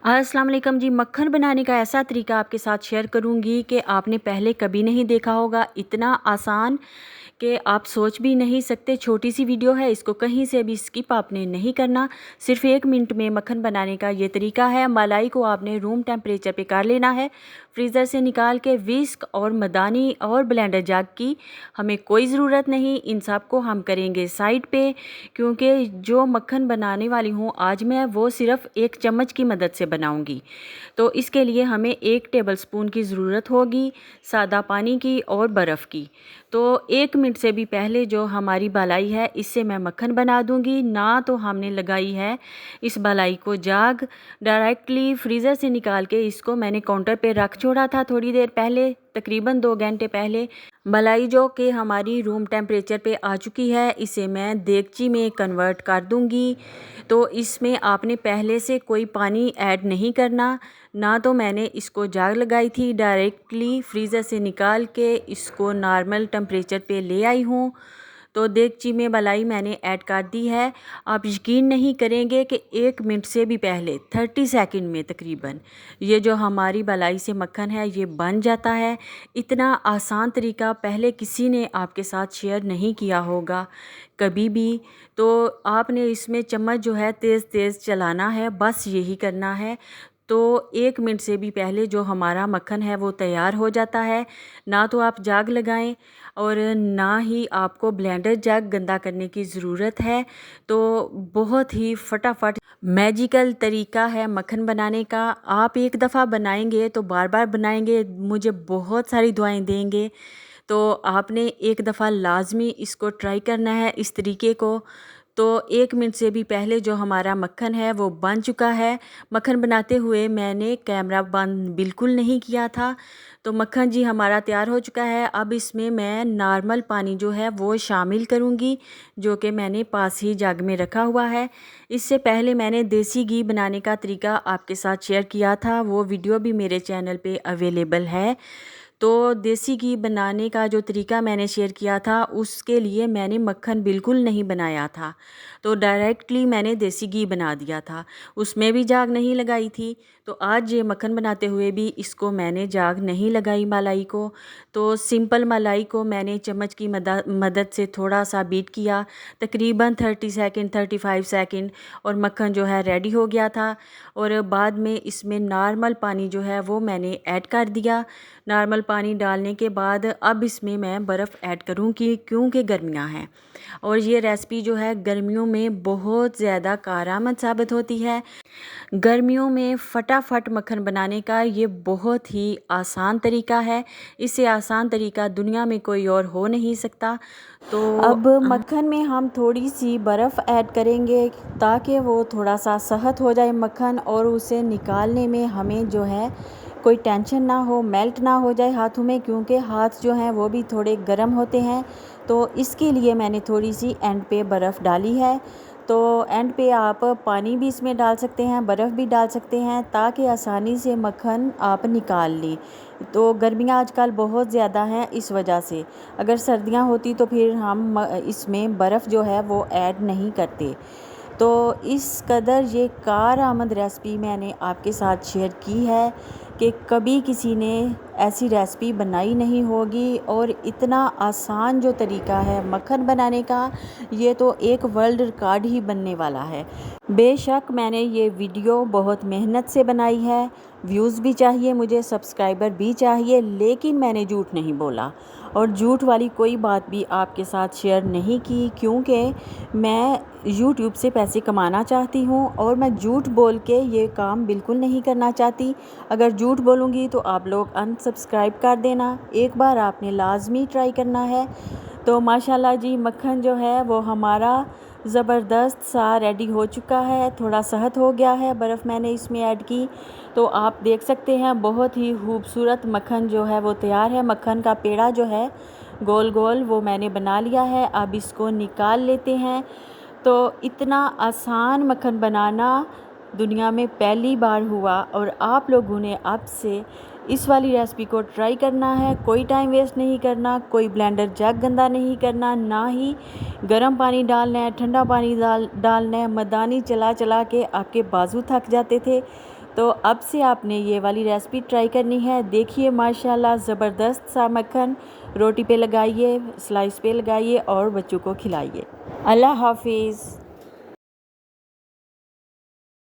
अस्सलाम वालेकुम जी। मक्खन बनाने का ऐसा तरीका आपके साथ शेयर करूंगी कि आपने पहले कभी नहीं देखा होगा। इतना आसान कि आप सोच भी नहीं सकते। छोटी सी वीडियो है, इसको कहीं से भी स्किप आपने नहीं करना। सिर्फ 1 मिनट में मक्खन बनाने का ये तरीका है। मलाई को आपने रूम टेम्परेचर पे कर लेना है, फ्रीज़र से निकाल के। विस्क और मदानी और ब्लेंडर जग की हमें कोई ज़रूरत नहीं। इन सब को हम करेंगे साइड पे, क्योंकि जो मक्खन बनाने वाली हूँ आज मैं, वो सिर्फ 1 चम्मच की मदद से बनाऊंगी। तो इसके लिए हमें 1 टेबलस्पून की ज़रूरत होगी सादा पानी की और बर्फ़ की। तो 1 मिनट से भी पहले जो हमारी बालाई है, इससे मैं मक्खन बना दूंगी। ना तो हमने लगाई है इस बालाई को जाग, डायरेक्टली फ्रीज़र से निकाल के इसको मैंने काउंटर पे रख छोड़ा था थोड़ी देर पहले, तकरीबन 2 घंटे पहले। मलाई जो कि हमारी रूम टेम्परेचर पे आ चुकी है, इसे मैं देगची में कन्वर्ट कर दूंगी। तो इसमें आपने पहले से कोई पानी ऐड नहीं करना। ना तो मैंने इसको जाग लगाई थी, डायरेक्टली फ्रीज़र से निकाल के इसको नॉर्मल टेम्परेचर पे ले आई हूँ। तो देगची में मलाई मैंने ऐड कर दी है। आप यकीन नहीं करेंगे कि 1 मिनट से भी पहले 30 सेकंड में तकरीबन ये जो हमारी मलाई से मक्खन है ये बन जाता है। इतना आसान तरीका पहले किसी ने आपके साथ शेयर नहीं किया होगा कभी भी। तो आपने इसमें चम्मच जो है तेज़ तेज़ चलाना है, बस यही करना है। तो 1 मिनट से भी पहले जो हमारा मक्खन है वो तैयार हो जाता है। ना तो आप जाग लगाएं और ना ही आपको ब्लेंडर जग गंदा करने की ज़रूरत है। तो बहुत ही फटाफट मैजिकल तरीका है मक्खन बनाने का। आप एक दफ़ा बनाएंगे तो बार बार बनाएंगे, मुझे बहुत सारी दुआएं देंगे। तो आपने एक दफ़ा लाजमी इसको ट्राई करना है इस तरीके को। तो 1 मिनट से भी पहले जो हमारा मक्खन है वो बन चुका है। मक्खन बनाते हुए मैंने कैमरा बंद बिल्कुल नहीं किया था। तो मक्खन जी हमारा तैयार हो चुका है। अब इसमें मैं नॉर्मल पानी जो है वो शामिल करूँगी, जो कि मैंने पास ही जग में रखा हुआ है। इससे पहले मैंने देसी घी बनाने का तरीका आपके साथ शेयर किया था, वो वीडियो भी मेरे चैनल पे अवेलेबल है। तो देसी घी बनाने का जो तरीका मैंने शेयर किया था, उसके लिए मैंने मक्खन बिल्कुल नहीं बनाया था। तो डायरेक्टली मैंने देसी घी बना दिया था, उसमें भी जाग नहीं लगाई थी। तो आज ये मक्खन बनाते हुए भी इसको मैंने जाग नहीं लगाई मलाई को। तो सिंपल मलाई को मैंने चम्मच की मदद से थोड़ा सा बीट किया, तकरीबन 30 सेकंड 35 सेकंड, और मक्खन जो है रेडी हो गया था। और बाद में इसमें नॉर्मल पानी जो है वो मैंने ऐड कर दिया। नॉर्मल पानी डालने के बाद अब इसमें मैं बर्फ़ ऐड करूँगी, क्योंकि गर्मियाँ हैं और ये रेसिपी जो है गर्मियों में बहुत ज़्यादा कारआमद साबित होती है। गर्मियों में फटाफट मक्खन बनाने का ये बहुत ही आसान तरीका है। इससे आसान तरीका दुनिया में कोई और हो नहीं सकता। तो अब मक्खन में हम थोड़ी सी बर्फ़ ऐड करेंगे ताकि वो थोड़ा सा सख्त हो जाए मक्खन, और उसे निकालने में हमें जो है कोई टेंशन ना हो, मेल्ट ना हो जाए हाथों में, क्योंकि हाथ जो हैं वो भी थोड़े गर्म होते हैं। तो इसके लिए मैंने थोड़ी सी एंड पे बर्फ़ डाली है। तो एंड पे आप पानी भी इसमें डाल सकते हैं, बर्फ़ भी डाल सकते हैं, ताकि आसानी से मक्खन आप निकाल लें। तो गर्मियाँ आजकल बहुत ज़्यादा हैं, इस वजह से। अगर सर्दियाँ होती तो फिर हम इसमें बर्फ़ जो है वो ऐड नहीं करते। तो इस कदर ये कारआमद रेसिपी मैंने आपके साथ शेयर की है कि कभी किसी ने ऐसी रेसिपी बनाई नहीं होगी। और इतना आसान जो तरीका है मक्खन बनाने का, ये तो एक वर्ल्ड रिकॉर्ड ही बनने वाला है। बेशक मैंने ये वीडियो बहुत मेहनत से बनाई है, व्यूज़ भी चाहिए मुझे, सब्सक्राइबर भी चाहिए, लेकिन मैंने झूठ नहीं बोला और झूठ वाली कोई बात भी आपके साथ शेयर नहीं की, क्योंकि मैं YouTube से पैसे कमाना चाहती हूँ और मैं झूठ बोल के ये काम बिल्कुल नहीं करना चाहती। अगर झूठ बोलूँगी तो आप लोग अनसब्सक्राइब कर देना। एक बार आपने लाजमी ट्राई करना है। तो माशाल्लाह जी मक्खन जो है वो हमारा ज़बरदस्त सा रेडी हो चुका है। थोड़ा सख्त हो गया है, बर्फ़ मैंने इसमें ऐड की। तो आप देख सकते हैं बहुत ही खूबसूरत मक्खन जो है वो तैयार है। मक्खन का पेड़ा जो है गोल गोल वो मैंने बना लिया है। अब इसको निकाल लेते हैं। तो इतना आसान मक्खन बनाना दुनिया में पहली बार हुआ, और आप लोगों ने अब से इस वाली रेसिपी को ट्राई करना है। कोई टाइम वेस्ट नहीं करना, कोई ब्लेंडर जग गंदा नहीं करना, ना ही गर्म पानी डालना है, ठंडा पानी डालना है। मदानी चला चला के आपके बाजू थक जाते थे। तो अब से आपने ये वाली रेसिपी ट्राई करनी है। देखिए माशाल्लाह ज़बरदस्त सा मक्खन, रोटी पे लगाइए, स्लाइस पे लगाइए और बच्चों को खिलाइए। अल्लाह हाफिज़।